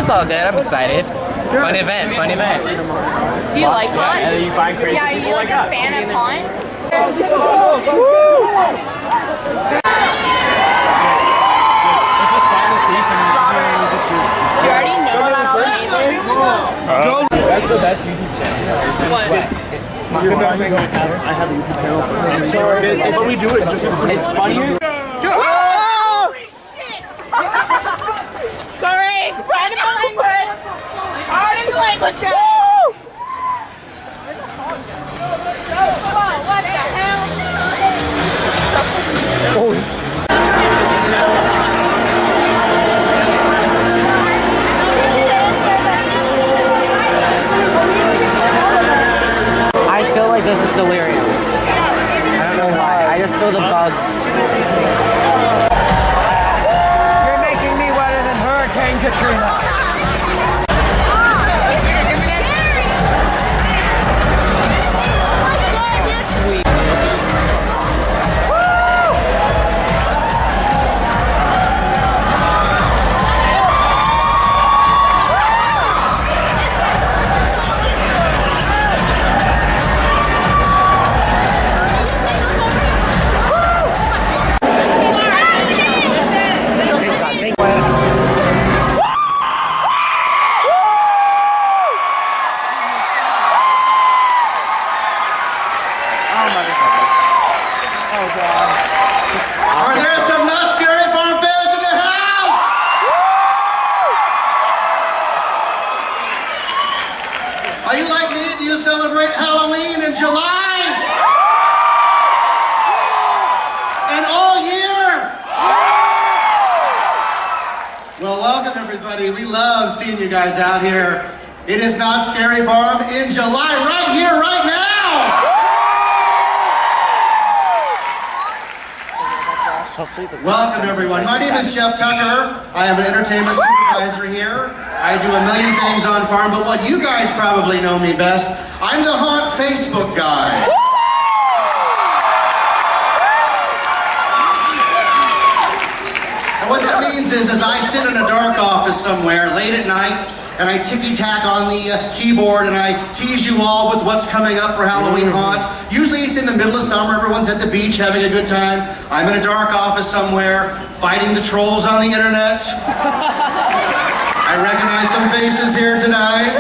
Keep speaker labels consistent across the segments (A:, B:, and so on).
A: It's all good. I'm excited. Fun event. Fun event.
B: Do you like Haunt?
C: And then you find crazy
B: Yeah, are you like a fan of Haunt?
C: This is fun to see some.
B: Do you already know about all the neighbors?
C: That's the best YouTube channel.
B: What?
C: I have a YouTube channel. But we do it just. It's funnier.
B: Holy shit! Sorry, pardon the language. Pardon the language, guys. Oh, what the hell?
A: I feel like this is delirium. I don't know why. I just feel the bugs. You're making me wetter than Hurricane Katrina. Sweet.
D: Are there some not scary farm fans in the house? Are you like me? Do you celebrate Halloween in July? And all year? Well, welcome everybody. We love seeing you guys out here. It is Not Scary Farm in July, right here, right now. Welcome everyone. My name is Jeff Tucker. I am an entertainment supervisor here. I do a million things on farm, but what you guys probably know me best, I'm the Haunt Facebook guy. And what that means is I sit in a dark office somewhere late at night and I ticky-tack on the keyboard and I tease you all with what's coming up for Halloween Haunt. Usually it's in the middle of summer, everyone's at the beach having a good time. I'm in a dark office somewhere, fighting the trolls on the internet. I recognize some faces here tonight.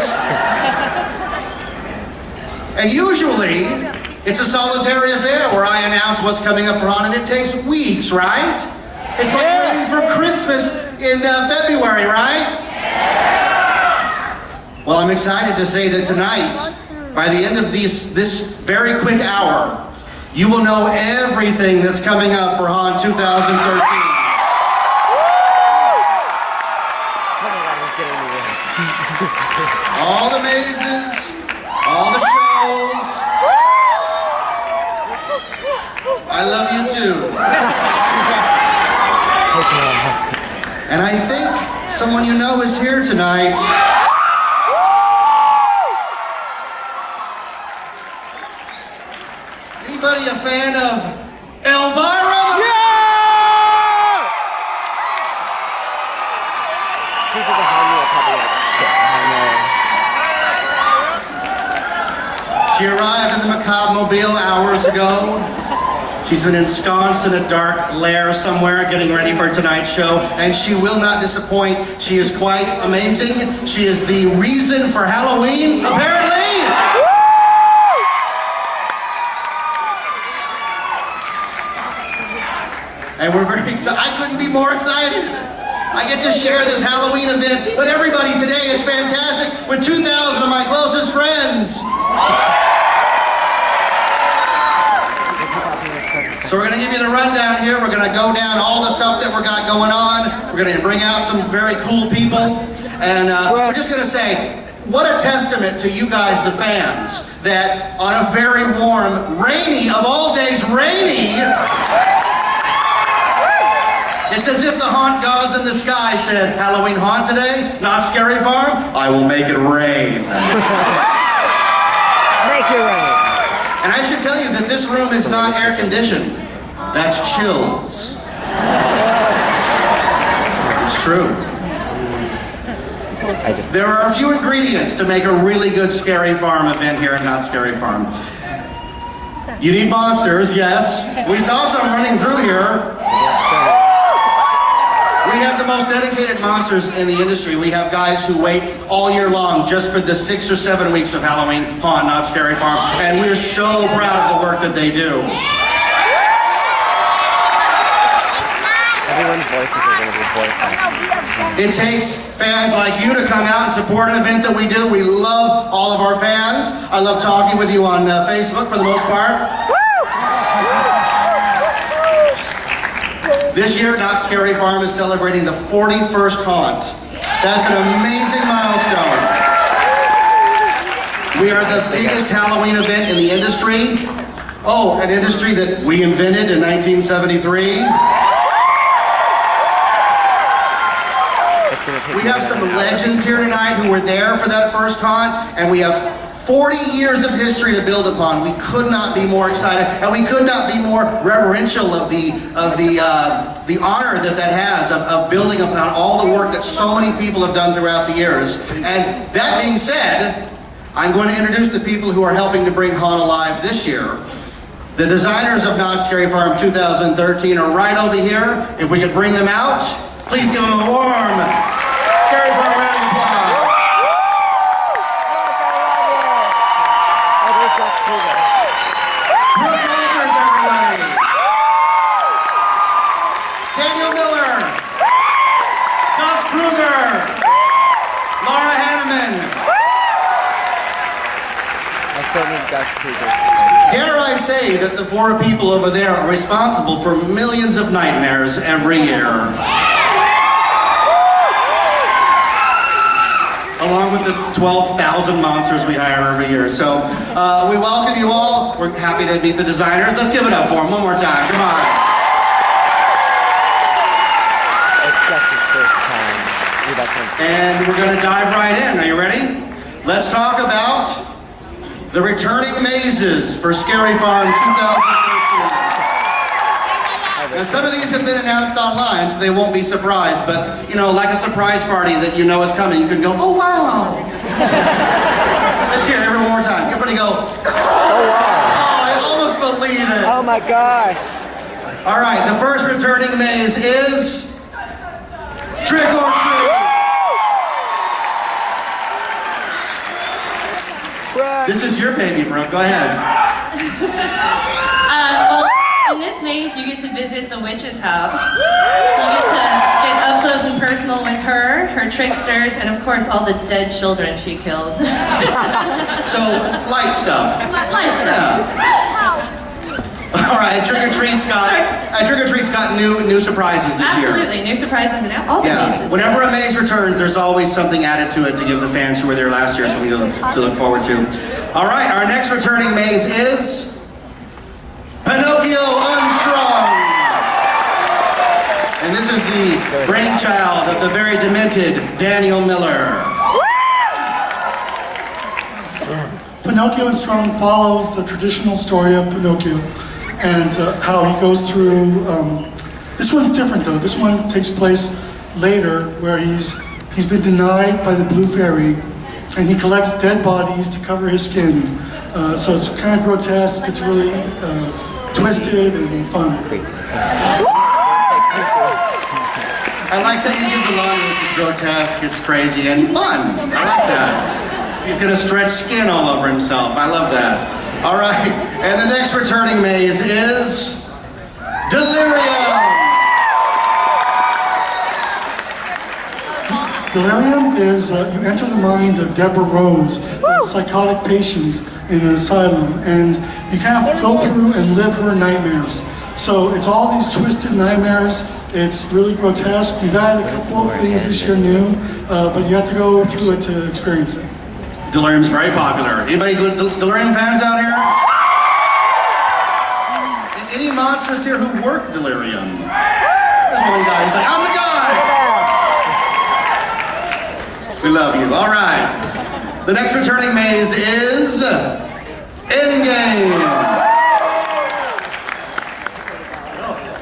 D: And usually, it's a solitary affair where I announce what's coming up for Haunt, and it takes weeks, right? It's like waiting for Christmas in February, right? Well, I'm excited to say that tonight, by the end of this very quick hour, you will know everything that's coming up for Haunt 2013. All the mazes, all the shows. I love you too. And I think someone you know is here tonight. Anybody a fan of Elvira? She arrived in the Macabre Mobile hours ago. She's been ensconced in a dark lair somewhere getting ready for tonight's show, and she will not disappoint. She is quite amazing. She is the reason for Halloween, apparently. And we're very excited. I couldn't be more excited. I get to share this Halloween event with everybody today. It's fantastic with 2,000 of my closest friends. So we're going to give you the rundown here. We're going to go down all the stuff that we've got going on. We're going to bring out some very cool people. And we're just going to say, what a testament to you guys, the fans, that on a very warm, rainy, of all days, rainy, it's as if the haunt gods in the sky said, Halloween haunt today, not scary farm, I will make it rain.
A: Make it rain.
D: And I should tell you that this room is not air conditioned. That's chills. It's true. There are a few ingredients to make a really good Scary Farm event here at Not Scary Farm. You need monsters, yes. We saw some running through here. We have the most dedicated monsters in the industry. We have guys who wait all year long just for the 6 or 7 weeks of Halloween Haunt, Not Scary Farm, and we're so proud of the work that they do.
A: Everyone's voices are going to be voiced.
D: It takes fans like you to come out and support an event that we do. We love all of our fans. I love talking with you on Facebook for the most part. This year, Not Scary Farm is celebrating the 41st haunt. That's an amazing milestone. We are the biggest Halloween event in the industry. Oh, an industry that we invented in 1973. We have some legends here tonight who were there for that first haunt, and we have 40 years of history to build upon. We could not be more excited, and we could not be more reverential of the honor that has of building upon all the work that so many people have done throughout the years. And that being said, I'm going to introduce the people who are helping to bring Haunt alive this year. The designers of Not Scary Farm 2013 are right over here. If we could bring them out, please give them a warm Scary Farm round of applause. Brooke Walters, everybody. Daniel Miller. Gus Kruger. Laura Hanneman.
A: I still need Gus Kruger.
D: Dare I say that the 4 people over there are responsible for millions of nightmares every year. Along with the 12,000 monsters we hire every year. So we welcome you all. We're happy to meet the designers. Let's give it up for them one more time. Come on.
A: It's just his first time.
D: And we're going to dive right in. Are you ready? Let's talk about the returning mazes for Scary Farm 2013. Now, some of these have been announced online, so they won't be surprised, but, you know, like a surprise party that you know is coming, you can go, oh, wow. Let's hear it one more time. Everybody go, oh, wow. Oh, I almost believe it.
A: Oh, my gosh.
D: All right, the first returning maze is Trick or Treat. This is your baby, Brooke. Go ahead.
E: Well, in this maze, you get to visit the witch's house. You get to get up close and personal with her, her tricksters, and of course all the dead children she killed.
D: So, light stuff.
E: Light stuff.
D: Yeah. All right, Trick or Treat's got new surprises this year.
E: Absolutely, new surprises in all the mazes.
D: Whenever a maze returns, there's always something added to it to give the fans who were there last year something to look forward to. All right, our next returning maze is Pinocchio Unstrung. And this is the brainchild of the very demented Daniel Miller.
F: Pinocchio Unstrung follows the traditional story of Pinocchio and how he goes through. This one's different though. This one takes place later, where he's been denied by the Blue Fairy, and he collects dead bodies to cover his skin. So it's kind of grotesque. It's really twisted and fun.
D: I like that you give the line that it's grotesque, it's crazy, and fun. I like that. He's gonna stretch skin all over himself. I love that. All right, and the next returning maze is Delirium.
F: Delirium is you enter the mind of Deborah Rose, a psychotic patient in an asylum, and you kind of go through and live her nightmares. So it's all these twisted nightmares. It's really grotesque. We've added a couple of things this year new, but you have to go through it to experience it.
D: Delirium's very popular. Anybody Delirium fans out here? Any monsters here who work Delirium? There's one guy, he's like, I'm the guy! We love you. All right. The next returning maze is Endgame.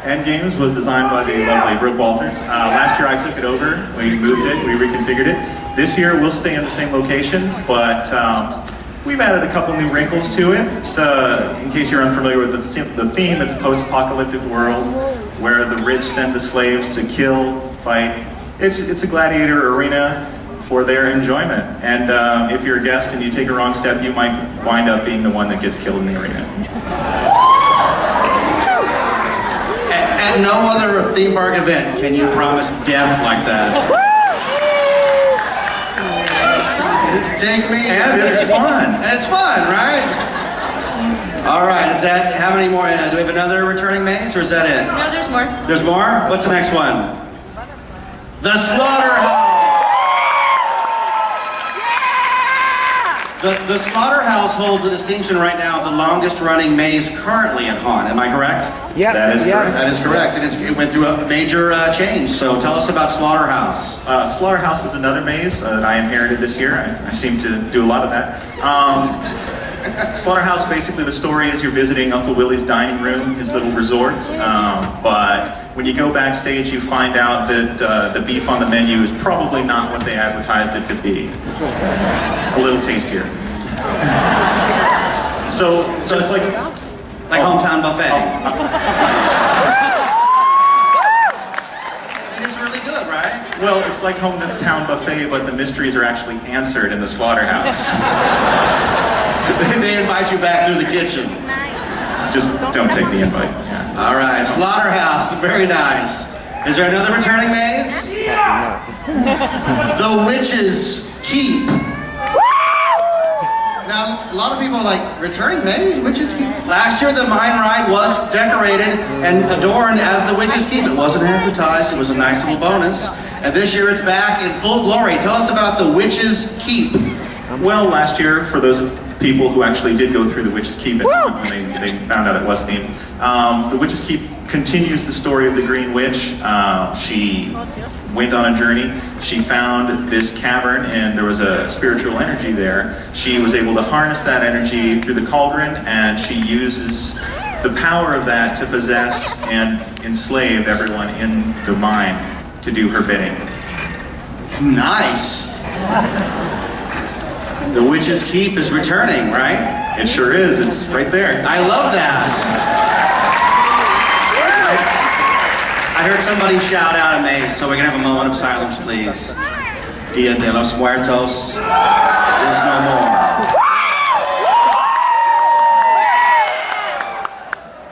G: Endgames was designed by the lovely Brooke Walters. Last year I took it over, we moved it, we reconfigured it, This year we'll stay in the same location, but we've added a couple new wrinkles to it. So, in case you're unfamiliar with the theme, it's a post-apocalyptic world where the rich send the slaves to kill, fight. It's a gladiator arena for their enjoyment. And if you're a guest and you take a wrong step, you might wind up being the one that gets killed in the arena.
D: At no other theme park event can you promise death like that. Take me.
G: And it's fun.
D: And it's fun, right? All right, is that, how many more? Do we have another returning maze, or is that it?
E: No, there's more.
D: There's more? What's the next one? The Slaughterhouse! The Slaughterhouse holds the distinction right now of the longest running maze currently at Haunt. Am I correct?
A: Yeah,
G: That is correct.
D: That is correct. And it went through a major change. So tell us about Slaughterhouse.
G: Slaughterhouse is another maze that I inherited this year. I seem to do a lot of that. Slaughterhouse, basically the story is you're visiting Uncle Willie's dining room, his little resort. But when you go backstage, you find out that the beef on the menu is probably not what they advertised it to be. A little tastier. So it's like
D: Hometown Buffet. It is really good, right?
G: Well, it's like Hometown Buffet, but the mysteries are actually answered in the Slaughterhouse.
D: They invite you back through the kitchen.
G: Just don't take the invite. Yeah.
D: All right, Slaughterhouse, very nice. Is there another returning maze? The Witch's Keep. Now, a lot of people are like, returning maze? Witch's Keep? Last year, the mine ride was decorated and adorned as the Witch's Keep. It wasn't advertised, it was a nice little bonus. And this year, it's back in full glory. Tell us about the Witch's Keep.
G: Well, last year, for those people who actually did go through the Witch's Keep and they found out it was themed, the Witch's Keep continues the story of the Green Witch. She went on a journey. She found this cavern and there was a spiritual energy there. She was able to harness that energy through the cauldron, and she uses the power of that to possess and enslave everyone in the mine to do her bidding.
D: Nice. The Witch's Keep is returning, right?
G: It sure is. It's right there.
D: I love that. I heard somebody shout out a maze, so we're gonna have a moment of silence, please. Dia de los Muertos is no more.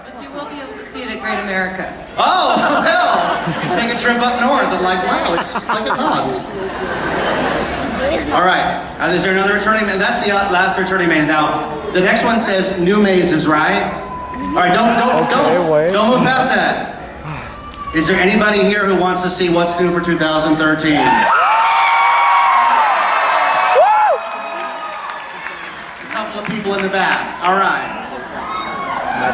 B: But you will be able to see it at Great America.
D: Oh, hell! Take a trip up north and like, wow, it's just like a Knott's. All right, is there another returning maze? That's the last returning maze. Now, the next one says new mazes, right? All right, don't move past that. Is there anybody here who wants to see what's new for 2013? A couple of people in the back. All right.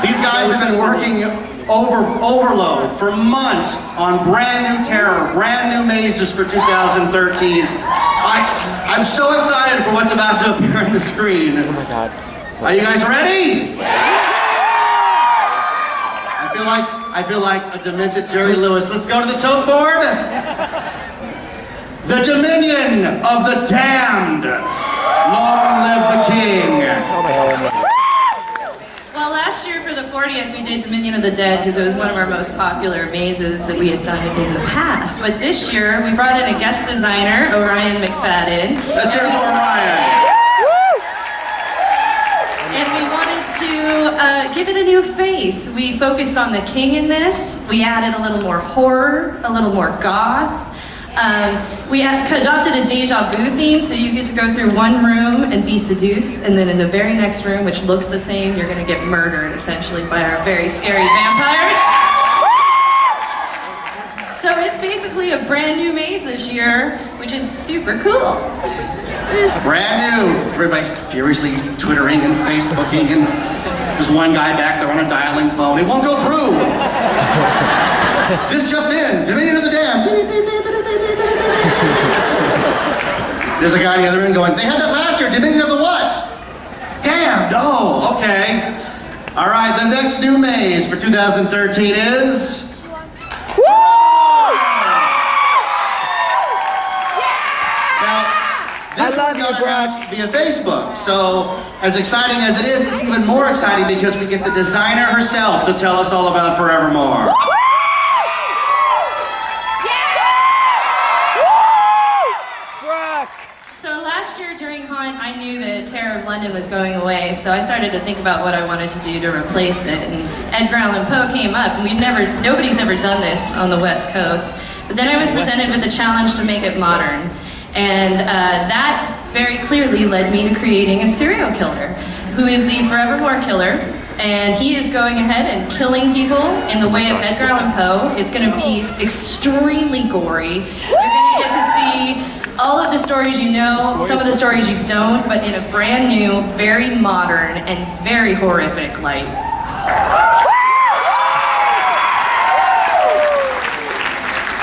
D: These guys have been working overload for months on brand new terror, brand new mazes for 2013. I'm so excited for what's about to appear on the screen.
A: Oh my God.
D: Are you guys ready? I feel like a demented Jerry Lewis. Let's go to the tote board. The Dominion of the Damned. Long live the King.
E: Well, last year for the 40th, we did Dominion of the Dead because it was one of our most popular mazes that we had done in the past. But this year, we brought in a guest designer, Orion McFadden.
D: Let's hear it for Orion.
E: And we wanted to give it a new face. We focused on the king in this. We added a little more horror, a little more goth. We adopted a deja vu theme, so you get to go through one room and be seduced, and then in the very next room, which looks the same, you're going to get murdered, essentially, by our very scary vampires. So it's basically a brand new maze this year, which is super cool.
D: Brand new. Everybody's furiously Twittering and Facebooking, and there's one guy back there on a dialing phone. It won't go through. This just in. Dominion of the Damned. There's a guy on the other end going, they had that last year. Dominion of the what? Damned. Oh, okay. All right, the next new maze for 2013 is... Now, This one got announced via Facebook. So, as exciting as it is, it's even more exciting because we get the designer herself to tell us all about Forevermore.
E: So last year during Haunt, I knew that Terror of London was going away, so I started to think about what I wanted to do to replace it. And Edgar Allan Poe came up, and nobody's ever done this on the West Coast. But then I was presented with the challenge to make it modern. And that very clearly led me to creating a serial killer, who is the Forevermore killer. And he is going ahead and killing people in the way of Edgar Allan Poe. It's going to be extremely gory. You're going to get to see all of the stories you know, some of the stories you don't, but in a brand new, very modern, and very horrific light.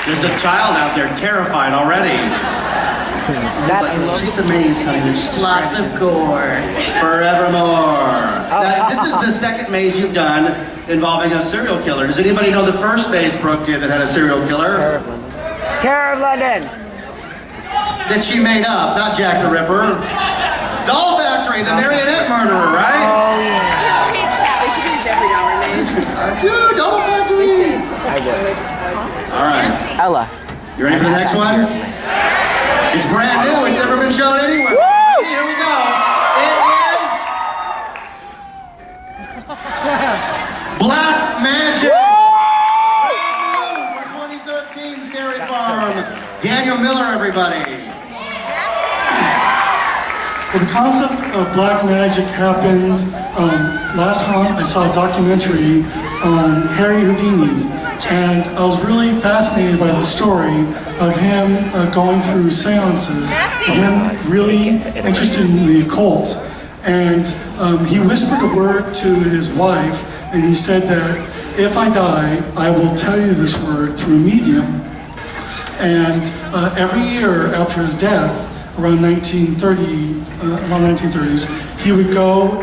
D: There's a child out there terrified already. It's just a maze, honey. They're just
E: Lots of gore.
D: Forevermore. Now, this is the second maze you've done involving a serial killer. Does anybody know the first maze Brooke did that had a serial killer?
A: Terror of London.
D: That she made up, not Jack the Ripper. Doll Factory, the marionette murderer, right?
A: Oh, yeah.
B: Who hates that? We should do Jeffrey Dahmer maze.
D: Dude, Doll Factory.
A: I would.
D: All right.
A: Ella.
D: You ready for the next one? It's brand new. It's never been shown anywhere. Here we go. It is Black Magic. Brand new for 2013 Scary Farm. Daniel Miller, everybody.
F: Well, the concept of black magic happened last month. I saw a documentary on Harry Houdini, and I was really fascinated by the story of him going through seances, him really interested in the occult. And he whispered a word to his wife, and he said that if I die, I will tell you this word through a medium. And every year after his death, around 1930s, he would go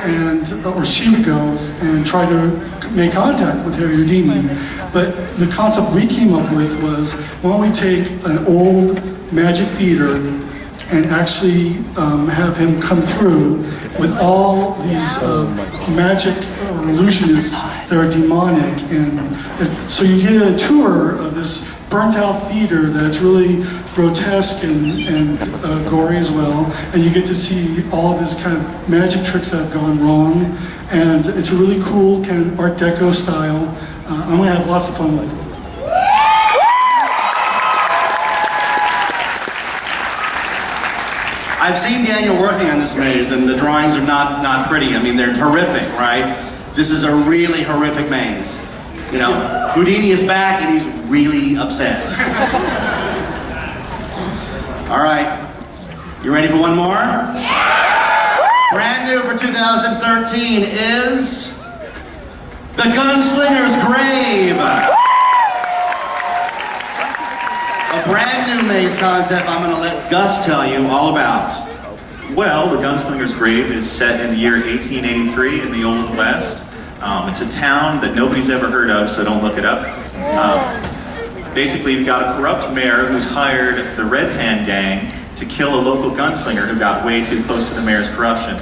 F: or she would go and try to make contact with Harry Houdini. But the concept we came up with was, why don't we take an old magic theater and actually have him come through with all these magic illusionists that are demonic. And so you get a tour of this burnt out theater that's really grotesque and gory as well, and you get to see all of his kind of magic tricks that have gone wrong, and it's a really cool kind of Art Deco style. I'm gonna have lots of fun with it.
D: I've seen Daniel working on this maze, and the drawings are not pretty. I mean, they're horrific, right? This is a really horrific maze. You know, Houdini is back, and he's really upset. All right, you ready for one more? Yeah! Brand new for 2013 is the Gunslingers Grave. A brand new maze concept I'm going to let Gus tell you all about.
G: Well, the Gunslingers Grave is set in the year 1883 in the Old West. It's a town that nobody's ever heard of, so don't look it up. Basically, you've got a corrupt mayor who's hired the Red Hand Gang to kill a local gunslinger who got way too close to the mayor's corruption.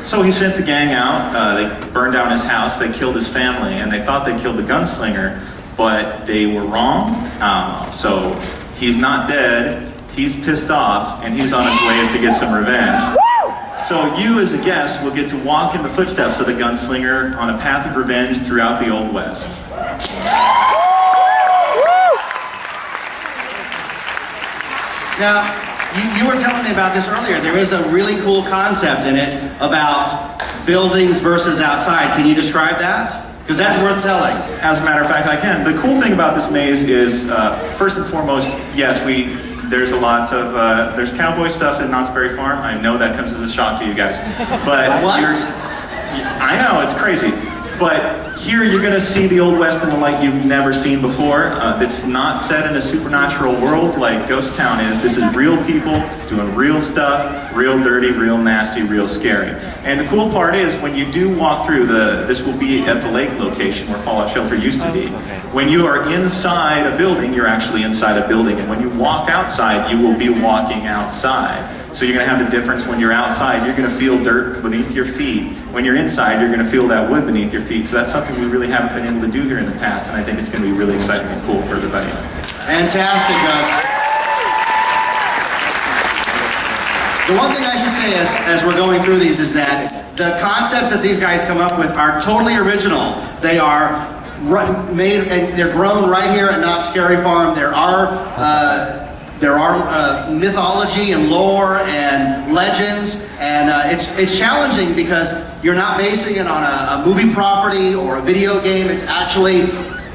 G: So he sent the gang out, they burned down his house, they killed his family, and they thought they killed the gunslinger, but they were wrong. So he's not dead, he's pissed off, and he's on his way to get some revenge. So you, as a guest, will get to walk in the footsteps of the gunslinger on a path of revenge throughout the Old West.
D: Now, you were telling me about this earlier. There is a really cool concept in it about buildings versus outside. Can you describe that? Because that's worth telling.
G: As a matter of fact, I can. The cool thing about this maze is, first and foremost, yes, there's a lot of, there's cowboy stuff in Knott's Berry Farm. I know that comes as a shock to you guys. But
D: what?
G: I know, it's crazy. But here you're going to see the Old West in a light you've never seen before. It's not set in a supernatural world like Ghost Town is. This is real people doing real stuff, real dirty, real nasty, real scary. And the cool part is when you do walk through this will be at the lake location where Fallout Shelter used to be. When you are inside a building, you're actually inside a building. And when you walk outside, you will be walking outside. So you're going to have the difference when you're outside. You're going to feel dirt beneath your feet. When you're inside, you're going to feel that wood beneath your feet. So that's something we really haven't been able to do here in the past, and I think it's going to be really exciting and cool for everybody.
D: Fantastic, Gus. The one thing I should say as we're going through these is that the concepts that these guys come up with are totally original. They are made and they're grown right here at Knott Scary Farm. There are mythology and lore and legends, and it's challenging because you're not basing it on a movie property or a video game. It's actually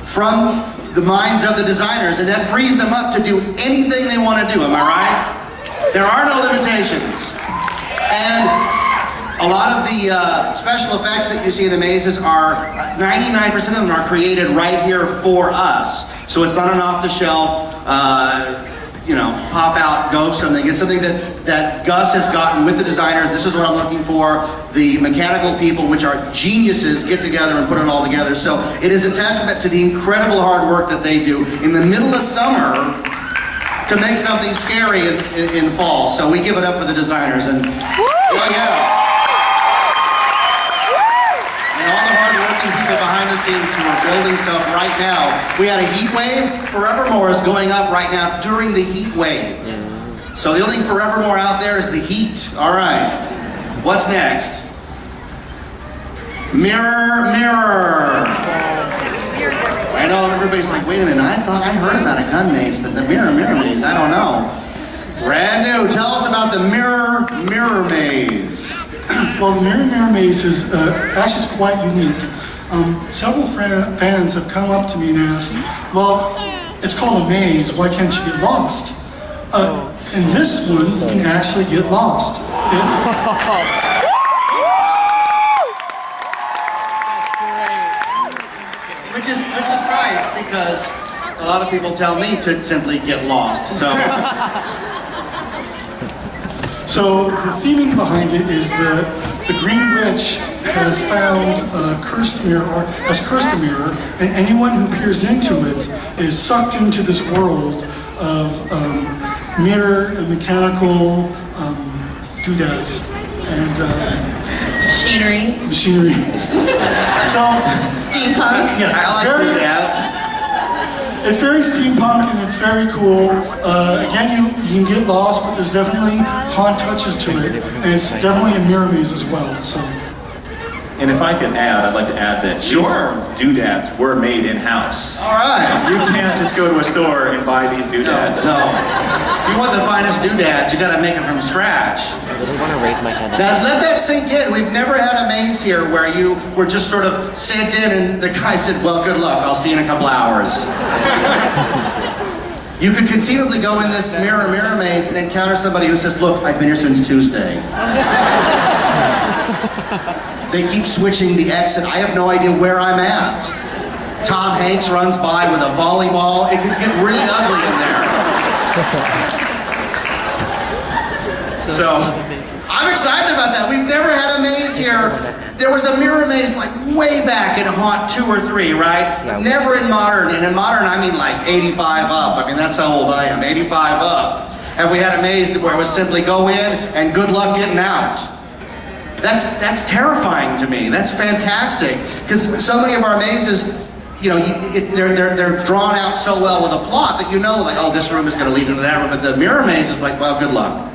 D: from the minds of the designers, and that frees them up to do anything they want to do. Am I right? There are no limitations. And a lot of the special effects that you see in the mazes are, 99% of them are created right here for us. So it's not an off-the-shelf, pop out, go something. It's something that Gus has gotten with the designers. This is what I'm looking for. The mechanical people, which are geniuses, get together and put it all together. So it is a testament to the incredible hard work that they do in the middle of summer to make something scary in fall. So we give it up for the designers. And people behind the scenes who are building stuff right now. We had a heat wave. Forevermore is going up right now during the heat wave. So the only thing forevermore out there is the heat. All right. What's next? Mirror, mirror. I know everybody's like, wait a minute, I thought I heard about a gun maze, the mirror, mirror maze. I don't know. Brand new. Tell us about the mirror, mirror maze.
F: Well, the mirror maze is actually it's quite unique. Several fans have come up to me and asked, well, it's called a maze, why can't you get lost? In this one, you can actually get lost.
D: Which is nice, because a lot of people tell me to simply get lost,
F: So the theming behind it is that the Green Witch has found a cursed mirror, or has cursed a mirror, and anyone who peers into it is sucked into this world of mirror and mechanical doodads and machinery. So
E: Steampunk.
D: I
F: yes,
D: like doodads.
F: it's very steampunk and it's very cool. Again, you can get lost, but there's definitely haunt touches to it, and it's definitely a mirror maze as well. So.
G: And if I could add, I'd like to add that doodads were made in-house.
D: All right.
G: You can't just go to a store and buy these doodads.
D: No. You want the finest doodads, you gotta make them from scratch.
A: I really want to raise my hand.
D: Now let that sink in. We've never had a maze here where you were just sort of sent in and the guy said, well, good luck, I'll see you in a couple hours. You could conceivably go in this mirror maze and encounter somebody who says, look, I've been here since Tuesday. They keep switching the exit. I have no idea where I'm at. Tom Hanks runs by with a volleyball. It could get really ugly in there. So, I'm excited about that. We've never had a maze here. There was a mirror maze like way back in Haunt 2 or 3, right?
A: Yeah.
D: Never in Modern. And in Modern, I mean like 85 up. I mean, that's how old I am, 85 up. And we had a maze where it was simply go in and good luck getting out. That's terrifying to me. That's fantastic. Because so many of our mazes, they're drawn out so well with a plot that you know, like, oh, this room is going to lead into that room. But the mirror maze is like, well, good luck.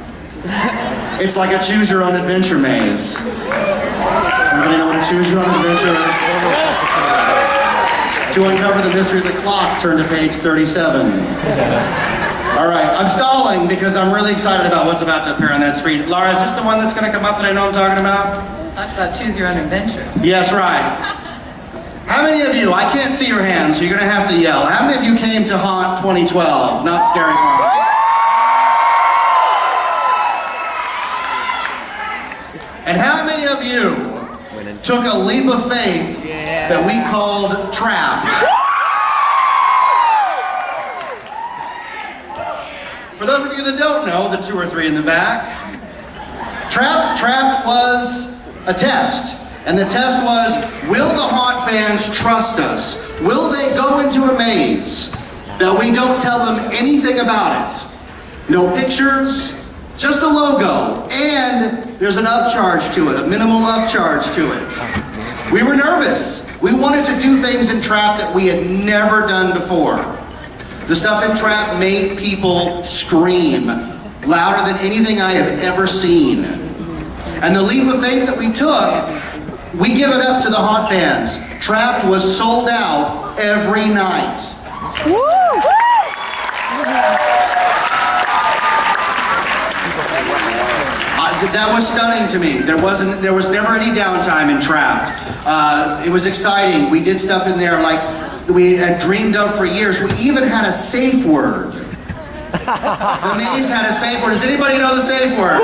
D: It's like a choose your own adventure maze. Everybody know what a choose your own adventure is? To uncover the mystery of the clock, turn to page 37. All right, I'm stalling because I'm really excited about what's about to appear on that screen. Laura, is this the one that's going to come up that I know I'm talking about?
B: Talk about choose your own adventure.
D: Yes, right. How many of you, I can't see your hands, so you're going to have to yell. How many of you came to Haunt 2012, Knott Scary Farm? And how many of you took a leap of faith that we called Trapped? For those of you that don't know, the 2 or 3 in the back, Trapped was a test. And the test was, will the Haunt fans trust us? Will they go into a maze that we don't tell them anything about it? No pictures, Just the logo, and there's an upcharge to it, a minimal upcharge to it. We were nervous. We wanted to do things in Trap that we had never done before. The stuff in Trap made people scream louder than anything I have ever seen. And the leap of faith that we took, we give it up to the haunt fans. Trapped was sold out every night. That was stunning to me. There was never any downtime in Trapped. It was exciting. We did stuff in there like we had dreamed of for years. We even had a safe word. The maze had a safe word. Does anybody know the safe word?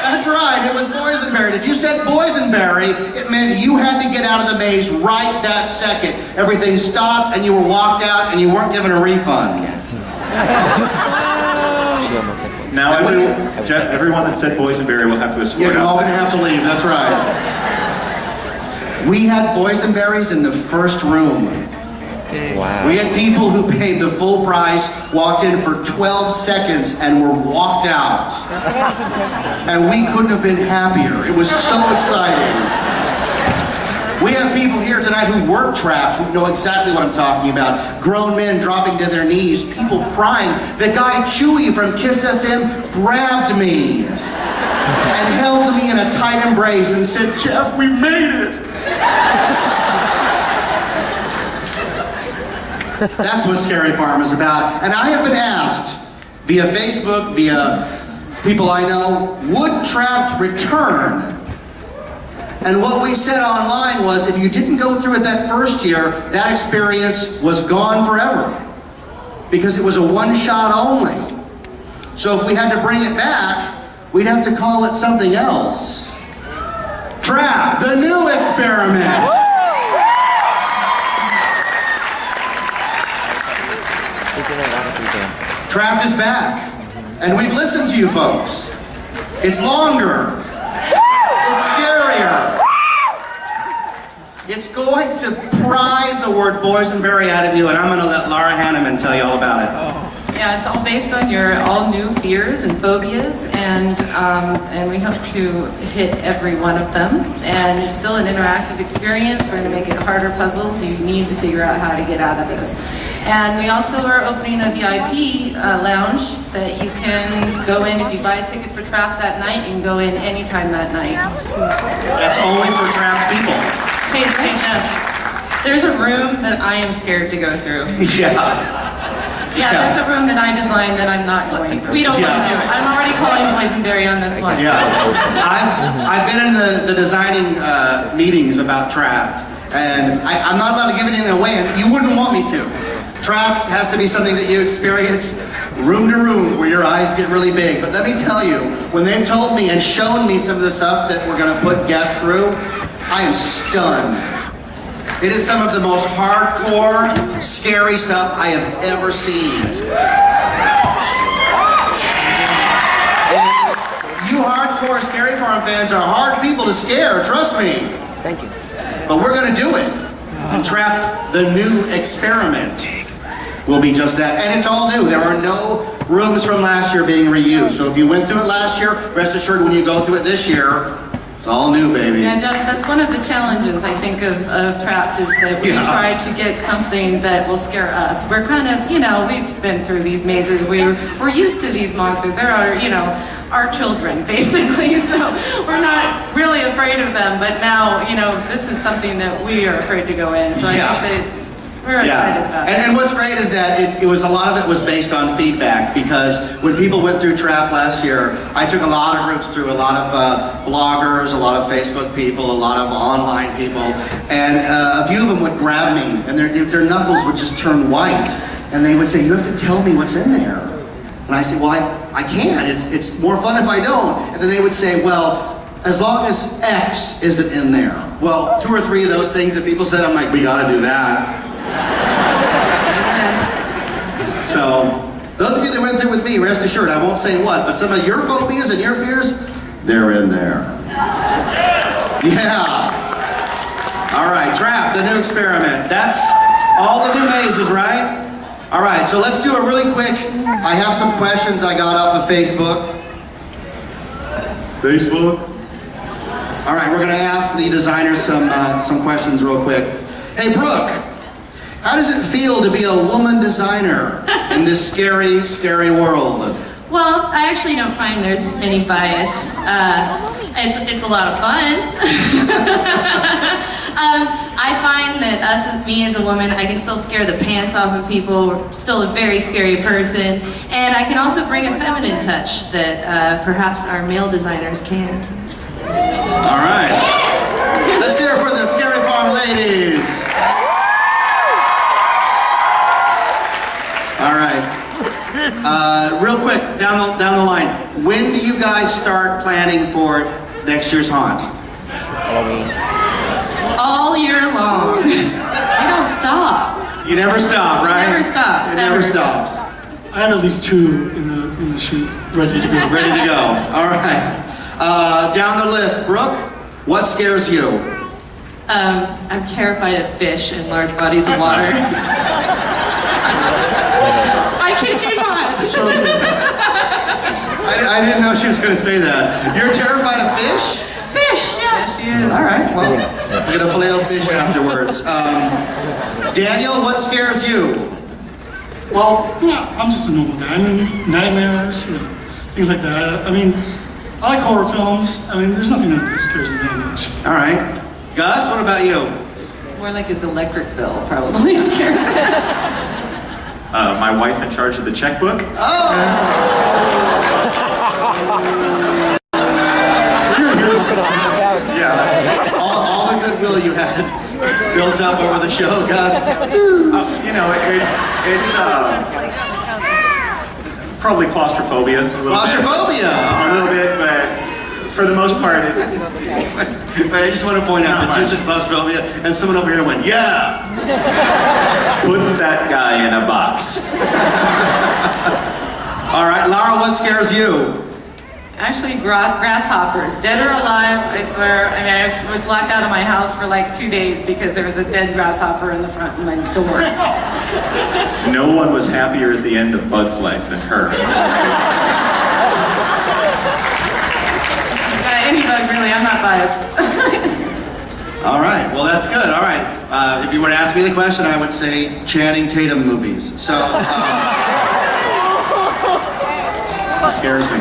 D: That's right, it was boysenberry. If you said boysenberry, it meant you had to get out of the maze right that second. Everything stopped and you were walked out and you weren't given a refund.
G: Now everyone that said boysenberry will have to escort
D: You're
G: out.
D: all gonna have to leave, that's right. We had boysenberries in the first room.
A: Wow.
D: We had people who paid the full price, walked in for 12 seconds, and were walked out. And we couldn't have been happier. It was so exciting. We have people here tonight who work Trapped, who know exactly what I'm talking about. Grown men dropping to their knees, people crying. The guy Chewy from Kiss FM grabbed me and held me in a tight embrace and said, "Jeff, we made it." That's what Scary Farm is about. And I have been asked via Facebook, via people I know, would Trapped return? And what we said online was if you didn't go through it that first year, that experience was gone forever. Because it was a one-shot only. So if we had to bring it back, we'd have to call it something else. Trapped, the new experiment. Trapped is back, and we've listened to you folks. It's longer, it's scarier. It's going to pry the word boysenberry out of you, and I'm going to let Laura Hanneman tell you all about it.
H: Yeah, it's all based on your all new fears and phobias, and we hope to hit every one of them. And it's still an interactive experience. We're going to make it harder puzzles. You need to figure out how to get out of this. And we also are opening a VIP lounge that you can go in if you buy a ticket for Trapped that night. You can go in anytime that night.
D: That's only for Trapped people.
E: Hey, Jeff, there's a room that I am scared to go through.
H: Yeah, there's a room that I designed that I'm not going for.
E: We don't want to do it.
H: I'm already calling boysenberry on this one.
D: Yeah, I've been in the designing meetings about Trapped, and I'm not allowed to give anything away, and you wouldn't want me to. Trapped has to be something that you experience room to room, where your eyes get really big. But let me tell you, when they've told me and shown me some of the stuff that we're going to put guests through, I am stunned. It is some of the most hardcore, scary stuff I have ever seen. And you hardcore Scary Farm fans are hard people to scare, trust me.
A: Thank you.
D: But we're going to do it. And Trapped, the new experiment, will be just that. And it's all new. There are no rooms from last year being reused. So if you went through it last year, rest assured when you go through it this year, it's all new, baby.
H: Yeah, Jeff, that's one of the challenges, I think, of Trapped, is that we try to get something that will scare us. We're kind of, we've been through these mazes. We're used to these monsters. They're our children, basically. So we're not really afraid of them. But now, this is something that we are afraid to go in. So I think that we're excited about it.
D: And what's great is that it was a lot of it was based on feedback, because when people went through Trapped last year, I took a lot of groups through, a lot of bloggers, a lot of Facebook people, a lot of online people, and a few of them would grab me and their knuckles would just turn white, and they would say, "You have to tell me what's in there." And I said, "Well, I can't. It's more fun if I don't." And then they would say, "Well, as long as X isn't in there." Well, 2 or 3 of those things that people said, I'm like, we gotta do that. So, those of you that went through with me, rest assured, I won't say what, but some of your phobias and your fears, they're in there. Yeah. All right, Trapped, the new experiment. That's all the new mazes, right? All right, so let's do a really quick, I have some questions I got off of Facebook. All right, we're gonna ask the designers some questions real quick. Hey, Brooke, how does it feel to be a woman designer in this scary, scary world?
E: Well, I actually don't find there's any bias. It's a lot of fun. I find that me as a woman, I can still scare the pants off of people. We're still a very scary person. And I can also bring a feminine touch that perhaps our male designers can't.
D: All right. Let's hear it for the Scary Farm ladies. All right. Real quick, down the line. When do you guys start planning for next year's haunt?
E: All year long.
H: We don't stop.
D: You never stop, right?
E: Never stop.
D: It never stops.
F: I have at least 2 in the chute ready to go.
D: Ready to go. All right. Down the list, Brooke, what scares you?
E: I'm terrified of fish in large bodies of water. I kid you not.
D: I didn't know she was going to say that. You're terrified of fish?
E: Fish, yeah.
H: Yes, she is.
D: All right, well, we're going to filet o fish afterwards. Daniel, what scares you?
F: Well, yeah, I'm just a normal guy. I mean, nightmares, things like that. I mean, I like horror films. I mean, there's nothing that scares me that much.
D: All right. Gus, what about you?
H: More like his electric bill probably scares him.
G: My wife in charge of the checkbook.
D: Oh! Yeah. All the goodwill you had built up over the show, Gus.
G: You know, it's probably claustrophobia.
D: Claustrophobia.
G: A little bit, but for the most part, it's.
D: But I just want to point out that you said claustrophobia, and someone over here went, yeah.
G: Put that guy in a box.
D: All right, Laura, what scares you?
H: Actually, grasshoppers, dead or alive, I swear. I mean, I was locked out of my house for like 2 days because there was a dead grasshopper in the front of my door.
G: No one was happier at the end of Bug's life than her.
H: Any bug, really, I'm not biased.
D: All right, well, that's good. All right. If you were to ask me the question, I would say Channing Tatum movies. So, scares me.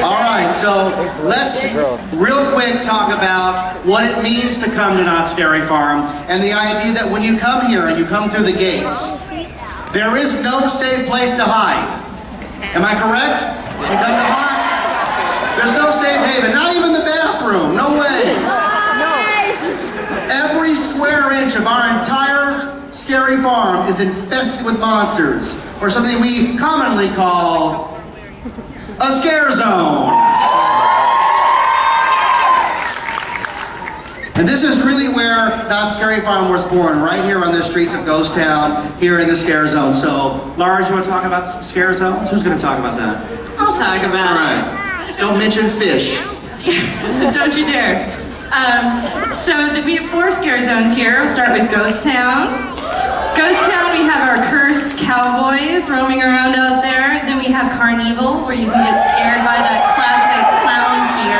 D: All right, so let's real quick talk about what it means to come to Not Scary Farm and the idea that when you come here and you come through the gates, there is no safe place to hide. Am I correct? You come to haunt, there's no safe haven, not even the bathroom, no way. Every square inch of our entire scary farm is infested with monsters, or something we commonly call a scare zone. And this is really where Not Scary Farm was born, right here on the streets of Ghost Town, here in the scare zone. So, Laura, do you want to talk about some scare zones? Who's going to talk about that?
E: I'll talk about
D: All
E: it.
D: right. Don't mention fish.
E: Don't you dare. We have 4 scare zones here. We'll start with Ghost Town. Ghost Town, we have our cursed cowboys roaming around out there. Then we have Carnival, where you can get scared by that classic clown fear.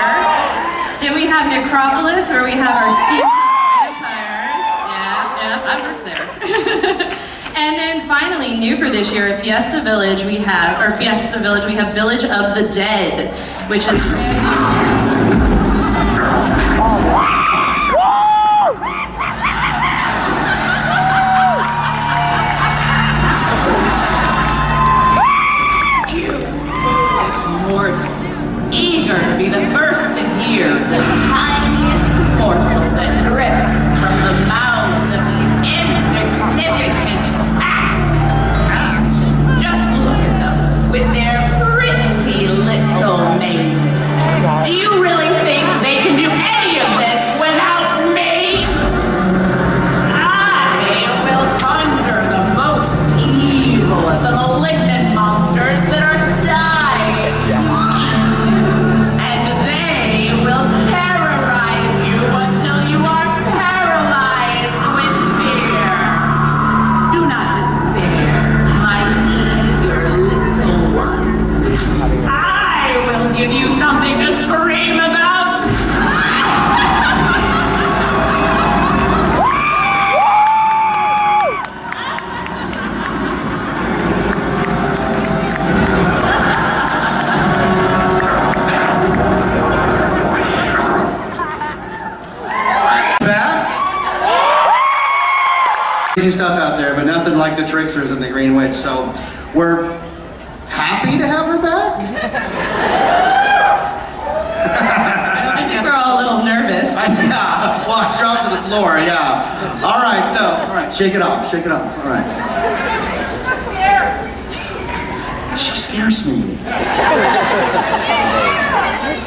E: Then we have Necropolis, where we have our steampunk vampires. Yeah, I've worked there. And then finally, new for this year, at Fiesta Village, we have Village of the Dead, which is...
I: eager to be the first to hear the tiniest morsel that drips from the mouths of these insignificant cats. Just look at them with their pretty little mazes. Do you really think they can do any of this without me? I will conjure the most evil of the malignant monsters that are dying. And they will terrorize you until you are paralyzed.
D: crazy stuff out there, but nothing like the tricksters and the Green Witch. So we're happy to have her back.
E: I think we're all a little nervous.
D: Yeah, well, I dropped to the floor, yeah. All right, shake it off, all right. She scares me.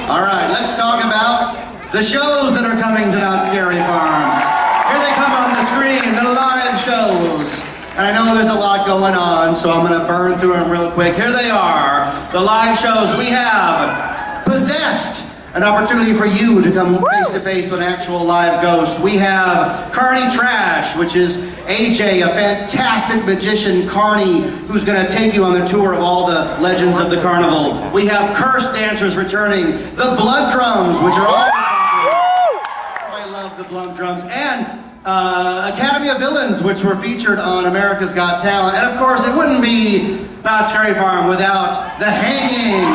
D: All right, let's talk about the shows that are coming to Not Scary Farm. Here they come on the screen, the live shows. And I know there's a lot going on, so I'm gonna burn through them real quick. Here they are, the live shows. We have Possessed, an opportunity for you to come face to face with an actual live ghost. We have Carney Trash, which is AJ, a fantastic magician, Carney, who's gonna take you on the tour of all the legends of the carnival. We have Cursed Dancers returning, the Blood Drums, which are all I love the Blood Drums, and Academy of Villains, which were featured on America's Got Talent. And of course, it wouldn't be Not Scary Farm without the hanging.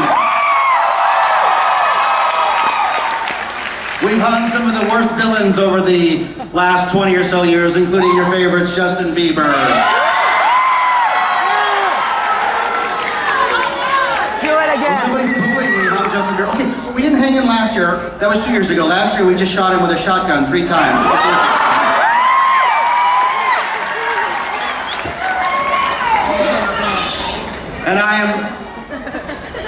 D: We've hung some of the worst villains over the last 20 or so years, including your favorites, Justin Bieber.
A: Do it again.
D: Somebody's booing me about Justin Bieber. Okay, well, we didn't hang him last year. That was 2 years ago. Last year, we just shot him with a shotgun 3 times. And I am...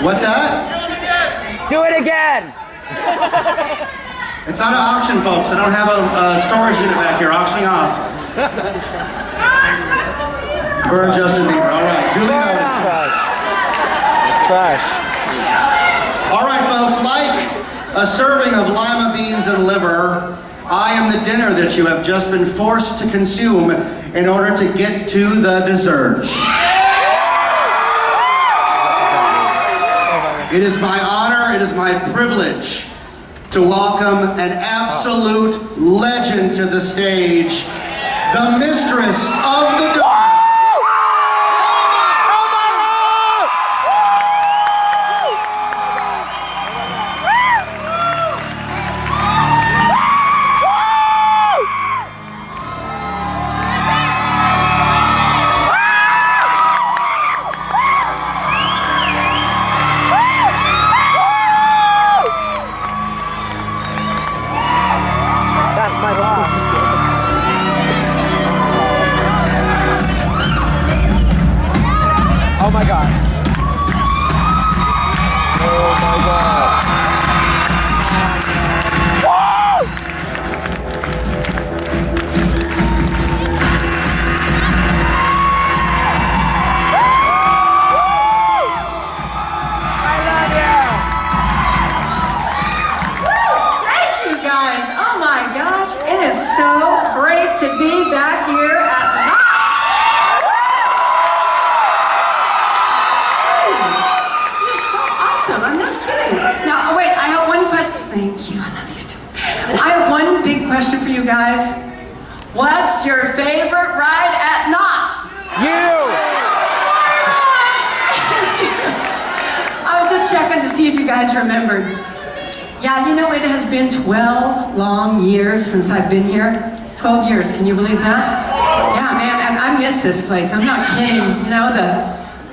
D: What's that?
A: Do it again.
D: It's not an auction, folks. I don't have a storage unit back here auctioning off. Burn Justin Bieber. All right, duly noted.
A: It's fresh.
D: All right, folks, like a serving of lima beans and liver, I am the dinner that you have just been forced to consume in order to get to the dessert. It is my honor, it is my privilege to welcome an absolute legend to the stage, the mistress of the dark.
A: Oh my god. Oh my god. Whoa! I love you.
J: Thank you guys. Oh my gosh, it is so great to be back here at Knott. I'm not kidding. Now, wait, I have one question. Thank you, I love you too. I have one big question for you guys. What's your favorite ride at Knott's?
A: You!
J: I was just checking to see if you guys remembered. Yeah, you know, it has been 12 long years since I've been here. 12 years, can you believe that? Yeah, man, and I miss this place. I'm not kidding. You know,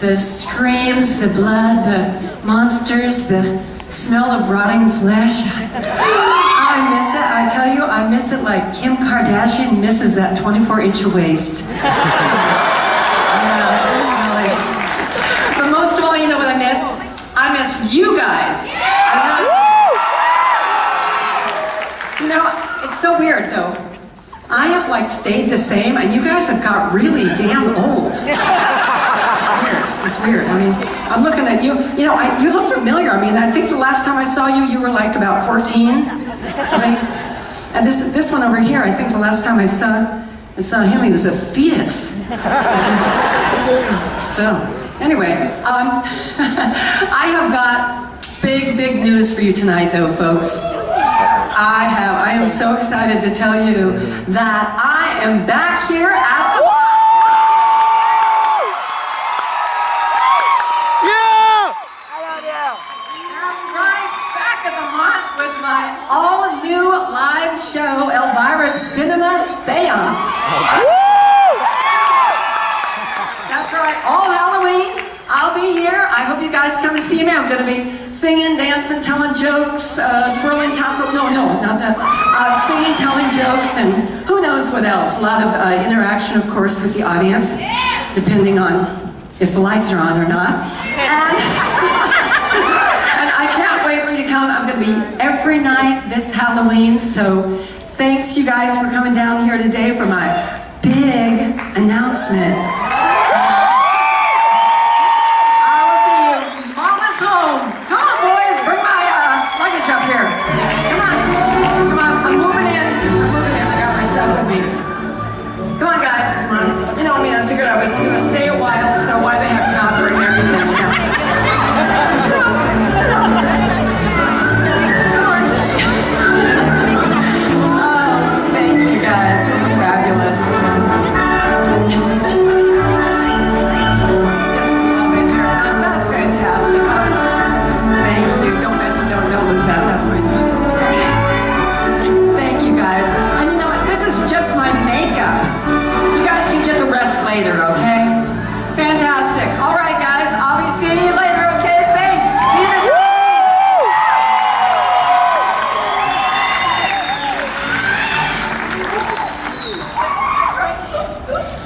J: the screams, the blood, the monsters, the smell of rotting flesh. I miss it. I tell you, I miss it like Kim Kardashian misses that 24-inch waist. Yeah, really. But most of all, you know what I miss? I miss you guys. You know, it's so weird though. I have like stayed the same, and you guys have got really damn old. It's weird. I mean, I'm looking at you. You know, you look familiar. I mean, I think the last time I saw you, you were like about 14. Right? And this one over here, I think the last time I saw him, he was a fetus. So, anyway, I have got big news for you tonight, though, folks. I am so excited to tell you that I am back here at the... With my all-new live show, Elvira's Cinema Séance. all Halloween, I'll be here. I hope you guys come and see me. I'm going to be singing, dancing, telling jokes, twirling tassel. No, not that. Singing, telling jokes, and who knows what else. A lot of interaction, of course, with the audience, depending on if the lights are on or not. And, and I can't wait for you to come. I'm going to be every night this Halloween, so thanks you guys for coming down here today for my big announcement. I will see you. Mama's home. Come on, boys. Bring my luggage up here. Come on. I'm moving in. I got my stuff with me. Come on, guys. Come on. You know, I figured I was going to stay a while, so why the heck not bring everything, you know? So, come on. Oh, thank you, guys. This is fabulous. That's fantastic. Thank you. Don't lose that. That's my thing. Thank you, guys. And you know what? This is just my makeup. You guys can get the rest later, okay? Fantastic. All right, guys. I'll be seeing you later, okay? Thanks. See you this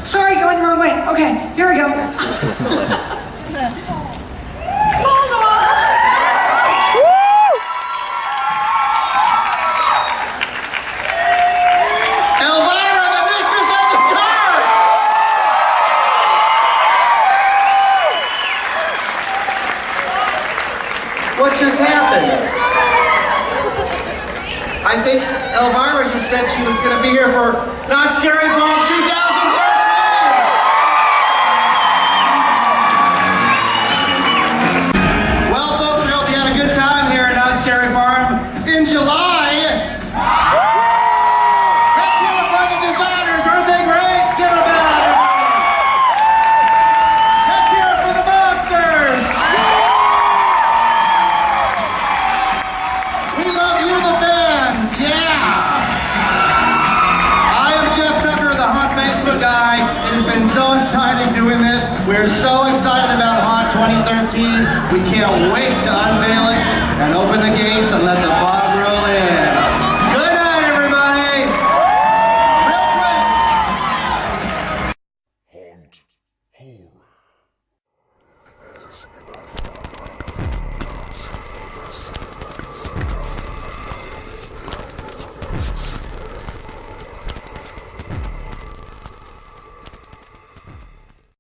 J: Sorry, going the wrong way. Okay, here we go.
D: Elvira, the mistress of the dark! What just happened? I think Elvira just said she was going to be here for Not Scary Farm 2013! Well, folks, we hope you had a good time here at Not Scary Farm in July. Let's hear it for the designers. Aren't they great? Give them a bell, everybody. Let's hear it for the monsters. We love you, the fans. Yeah. I am Jeff Tucker, the Haunt Facebook guy. It has been so exciting doing this. We're so excited about Haunt 2013. We can't wait to unveil it and open the gates and let